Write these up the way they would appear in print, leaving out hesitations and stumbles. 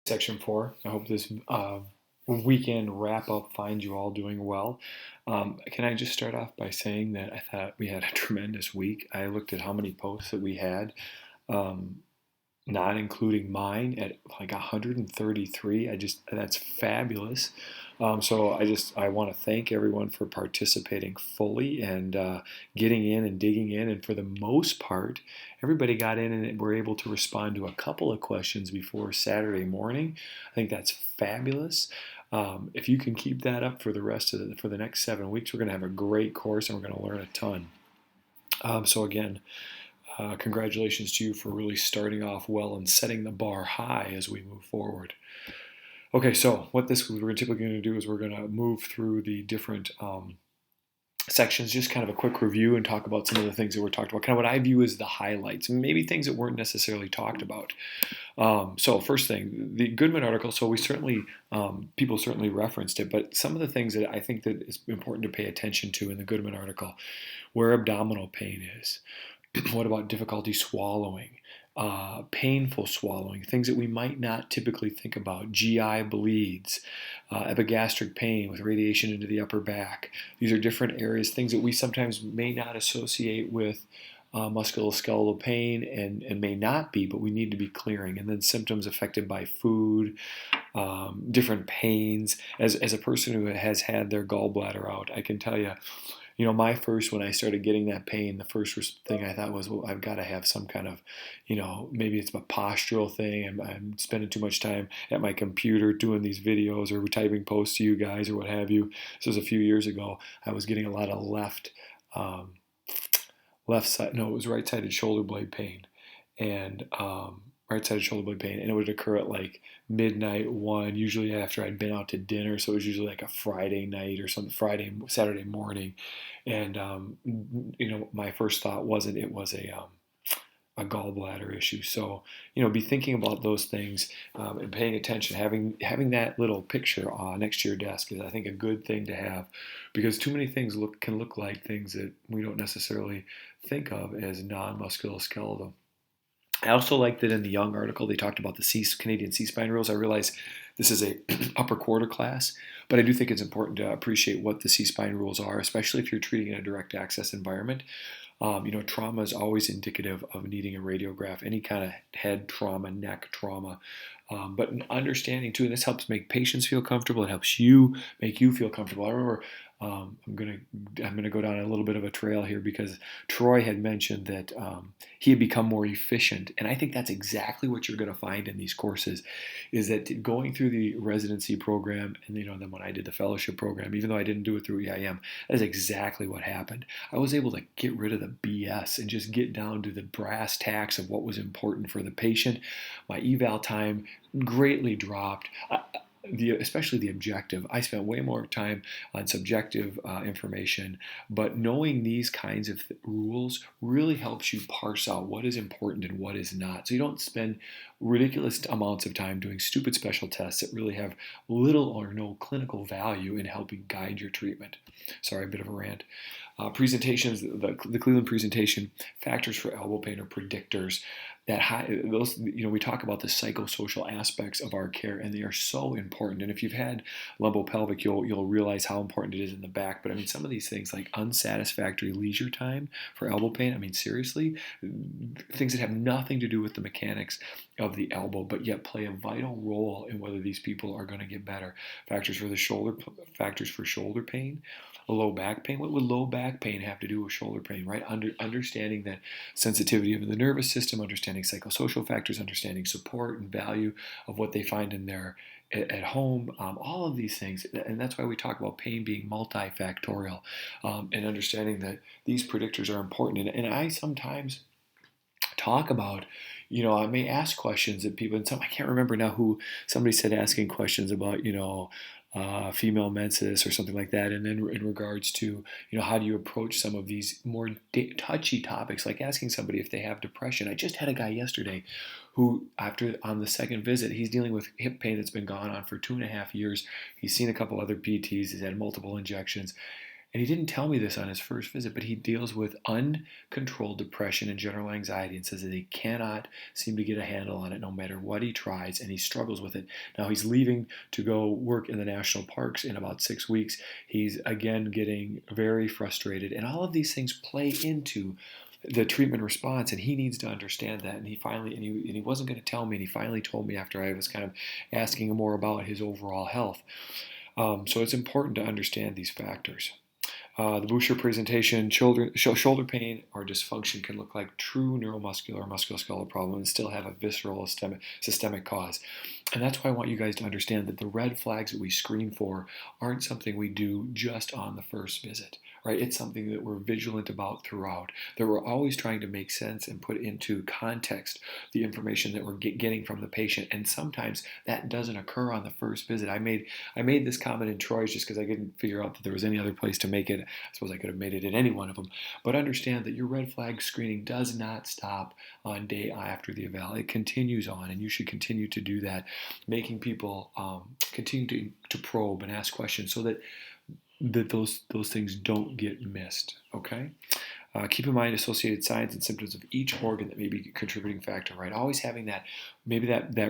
Section 4. I hope this weekend wrap up finds you all doing well. Can I just start off by saying that I thought we had a tremendous week? I looked at how many posts that we had, um, not including mine, at like 133. That's fabulous. I want to thank everyone for participating fully and getting in and digging in. And for the most part, everybody got in and were able to respond to a couple of questions before Saturday morning. I think that's fabulous. If you can keep that up for for the next 7 weeks, we're going to have a great course and we're going to learn a ton. Congratulations to you for really starting off well and setting the bar high as we move forward. Okay, so what this we're typically going to do is we're going to move through the different sections, just kind of a quick review and talk about some of the things that were talked about, kind of what I view as the highlights, maybe things that weren't necessarily talked about. So first thing, the Goodman article, so people certainly referenced it, but some of the things that I think that is important to pay attention to in the Goodman article, where abdominal pain is. What about difficulty swallowing? Painful swallowing, things that we might not typically think about, GI bleeds, epigastric pain with radiation into the upper back. These are different areas, things that we sometimes may not associate with musculoskeletal pain and may not be, but we need to be clearing. And then symptoms affected by food, different pains. As a person who has had their gallbladder out, I can tell you, when I started getting that pain, the first thing I thought was, well, I've got to have some kind of, maybe it's a postural thing. I'm spending too much time at my computer doing these videos or typing posts to you guys or what have you. This was a few years ago. I was getting a lot of it was right-sided shoulder blade pain. And right-sided shoulder blade pain, and it would occur at like midnight, 1, usually after I'd been out to dinner, so it was usually like a Friday night or Saturday morning, and my first thought wasn't it was a gallbladder issue. So be thinking about those things and paying attention. Having that little picture next to your desk is, I think, a good thing to have, because too many things can look like things that we don't necessarily think of as non-musculoskeletal. I also like that in the Young article they talked about the Canadian C-spine rules. I realize this is a upper quarter class, but I do think it's important to appreciate what the C-spine rules are, especially if you're treating in a direct access environment. Trauma is always indicative of needing a radiograph, any kind of head trauma, neck trauma. But understanding too, and this helps make patients feel comfortable. It helps make you feel comfortable. I remember I'm gonna go down a little bit of a trail here, because Troy had mentioned that he had become more efficient, and I think that's exactly what you're going to find in these courses. Is that going through the residency program, and then when I did the fellowship program, even though I didn't do it through EIM, that's exactly what happened. I was able to get rid of the BS and just get down to the brass tacks of what was important for the patient. My eval time greatly dropped. Especially the objective. I spent way more time on subjective information, but knowing these kinds of rules really helps you parse out what is important and what is not. So you don't spend ridiculous amounts of time doing stupid special tests that really have little or no clinical value in helping guide your treatment. Sorry, a bit of a rant. Presentations, the Cleveland presentation, factors for elbow pain or predictors. We talk about the psychosocial aspects of our care, and they are so important. And if you've had lumbopelvic, you'll realize how important it is in the back. But I mean, some of these things like unsatisfactory leisure time for elbow pain, I mean, seriously, things that have nothing to do with the mechanics of the elbow, but yet play a vital role in whether these people are going to get better. Factors for shoulder pain, low back pain. What would low back pain have to do with shoulder pain, right? Understanding that sensitivity of the nervous system, understanding psychosocial factors, understanding support and value of what they find in their at home, all of these things. And that's why we talk about pain being multifactorial, and understanding that these predictors are important. And I sometimes talk about, I may ask questions that people, and I can't remember now who, somebody said asking questions about, female menses or something like that. And then in regards to, how do you approach some of these more touchy topics, like asking somebody if they have depression. I just had a guy yesterday who, on the second visit, he's dealing with hip pain that's been going on for 2.5 years. He's seen a couple other PTs. He's had multiple injections. And he didn't tell me this on his first visit, but he deals with uncontrolled depression and general anxiety and says that he cannot seem to get a handle on it no matter what he tries, and he struggles with it. Now he's leaving to go work in the national parks in about 6 weeks. He's again getting very frustrated, and all of these things play into the treatment response, and he needs to understand that. And he wasn't going to tell me, and he finally told me after I was kind of asking him more about his overall health. So it's important to understand these factors. The Boucher presentation, shoulder pain or dysfunction can look like true neuromuscular or musculoskeletal problem and still have a visceral systemic cause. And that's why I want you guys to understand that the red flags that we screen for aren't something we do just on the first visit, right? It's something that we're vigilant about throughout, that we're always trying to make sense and put into context the information that we're getting from the patient. And sometimes that doesn't occur on the first visit. I made this comment in Troy's just because I couldn't figure out that there was any other place to make it. I suppose I could have made it in any one of them. But understand that your red flag screening does not stop on day after the eval. It continues on, and you should continue to do that, making people continue to probe and ask questions so that those things don't get missed. Okay. Keep in mind associated signs and symptoms of each organ that may be a contributing factor, right? Always having that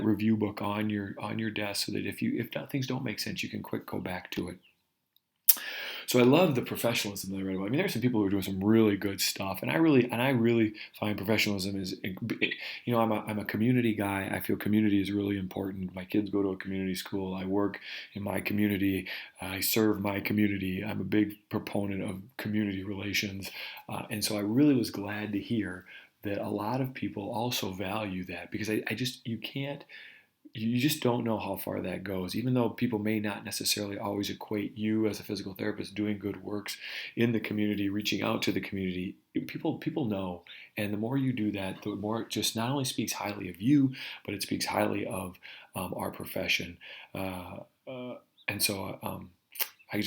review book on your desk so that if things don't make sense, you can quick go back to it. So I love the professionalism that I read about. I mean, there are some people who are doing some really good stuff, and I really find professionalism is, I'm a community guy. I feel community is really important. My kids go to a community school. I work in my community. I serve my community. I'm a big proponent of community relations, and so I really was glad to hear that a lot of people also value that, because you just don't know how far that goes. Even though people may not necessarily always equate you as a physical therapist doing good works in the community, reaching out to the community, people know. And the more you do that, the more it just not only speaks highly of you, but it speaks highly of our profession. And so I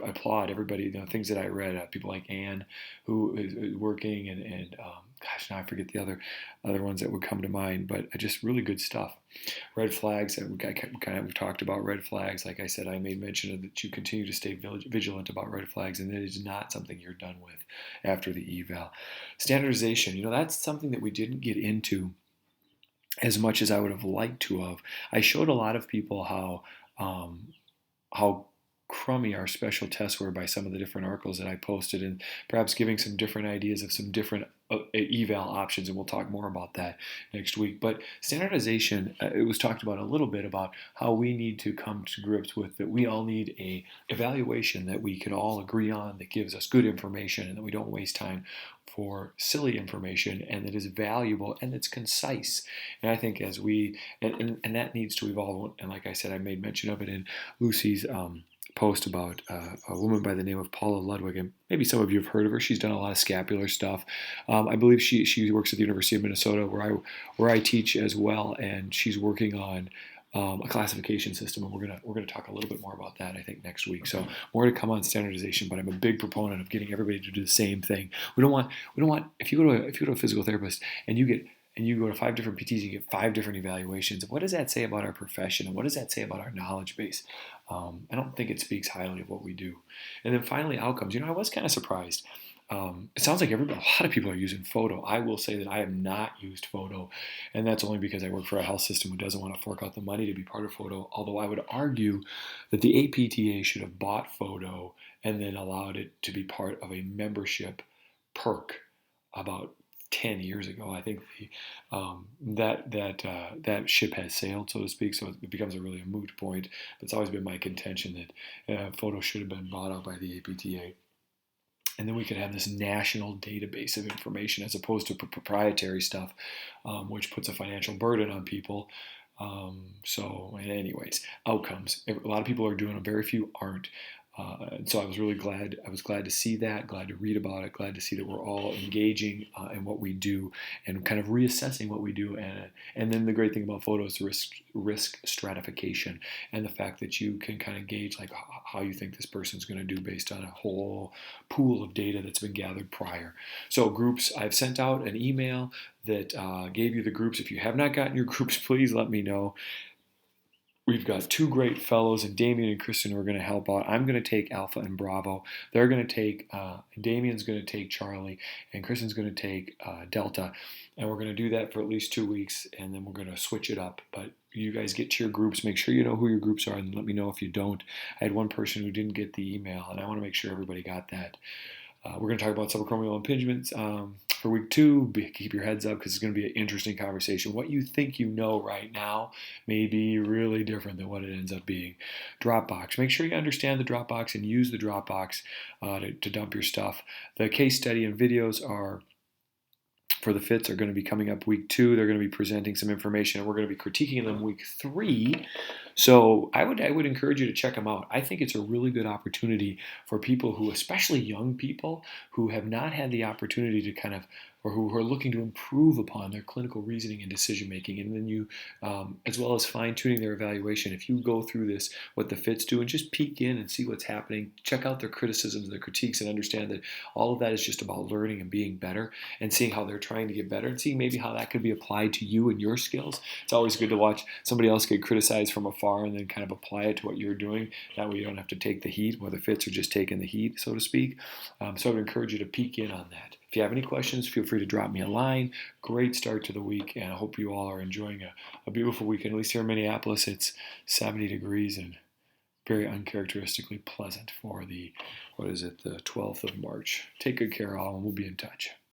applaud everybody. The things that I read, people like Anne, who is working, and gosh, now I forget the other ones that would come to mind, but just really good stuff. Red flags, we've talked about red flags. Like I said, I made mention of that you continue to stay vigilant about red flags, and it is not something you're done with after the eval. Standardization, that's something that we didn't get into as much as I would have liked to have. I showed a lot of people how crummy our special tests were by some of the different articles that I posted, and perhaps giving some different ideas of some different eval options, and we'll talk more about that next week. But standardization, it was talked about a little bit about how we need to come to grips with that we all need a evaluation that we can all agree on, that gives us good information, and that we don't waste time for silly information, and that is valuable and that's concise. And I think as we and that needs to evolve. And like I said, I made mention of it in Lucy's post about a woman by the name of Paula Ludwig, and maybe some of you have heard of her. She's done a lot of scapular stuff. I believe she works at the University of Minnesota, where I teach as well, and she's working on a classification system, and we're gonna talk a little bit more about that, I think, next week. So more to come on standardization, but I'm a big proponent of getting everybody to do the same thing. We don't want if you go to a physical therapist and you go to 5 different PTs, you get 5 different evaluations. What does that say about our profession, and what does that say about our knowledge base? I don't think it speaks highly of what we do. And then finally, outcomes. I was kind of surprised. It sounds like a lot of people are using photo. I will say that I have not used photo, and that's only because I work for a health system who doesn't want to fork out the money to be part of photo. Although I would argue that the APTA should have bought photo and then allowed it to be part of a membership perk about 10 years ago. I think that ship has sailed, so to speak, so it becomes a moot point. But it's always been my contention that photo should have been bought out by the APTA. And then we could have this national database of information as opposed to proprietary stuff, which puts a financial burden on people. Anyways, outcomes. A lot of people are doing them, very few aren't. And so I was really glad. I was glad to see that, glad to read about it, glad to see that we're all engaging in what we do and kind of reassessing what we do. And then the great thing about photo is the risk stratification, and the fact that you can kind of gauge like how you think this person's going to do based on a whole pool of data that's been gathered prior. So groups, I've sent out an email that gave you the groups. If you have not gotten your groups, please let me know. We've got two great fellows, and Damien and Kristen, who are going to help out. I'm going to take Alpha and Bravo. They're going to take, Damien's going to take Charlie, and Kristen's going to take Delta. And we're going to do that for at least 2 weeks, and then we're going to switch it up. But you guys get to your groups. Make sure you know who your groups are, and let me know if you don't. I had one person who didn't get the email, and I want to make sure everybody got that. We're going to talk about subacromial impingements for week 2. Keep your heads up because it's going to be an interesting conversation. What you think you know right now may be really different than what it ends up being. Dropbox. Make sure you understand the Dropbox and use the Dropbox to dump your stuff. The case study and videos are for the fits are going to be coming up week 2. They're going to be presenting some information, and we're going to be critiquing them week 3. So I would encourage you to check them out. I think it's a really good opportunity for people who, especially young people, who have not had the opportunity to kind of, or who are looking to improve upon their clinical reasoning and decision making, and then you, as well as fine tuning their evaluation. If you go through this, what the fits do, and just peek in and see what's happening, check out their criticisms, their critiques, and understand that all of that is just about learning and being better, and seeing how they're trying to get better, and seeing maybe how that could be applied to you and your skills. It's always good to watch somebody else get criticized from afar and then kind of apply it to what you're doing. That way you don't have to take the heat, where the fits are just taking the heat, so to speak. So I would encourage you to peek in on that. If you have any questions, feel free to drop me a line. Great start to the week, and I hope you all are enjoying a beautiful weekend. At least here in Minneapolis, it's 70 degrees and very uncharacteristically pleasant for the 12th of March. Take good care, all, and we'll be in touch.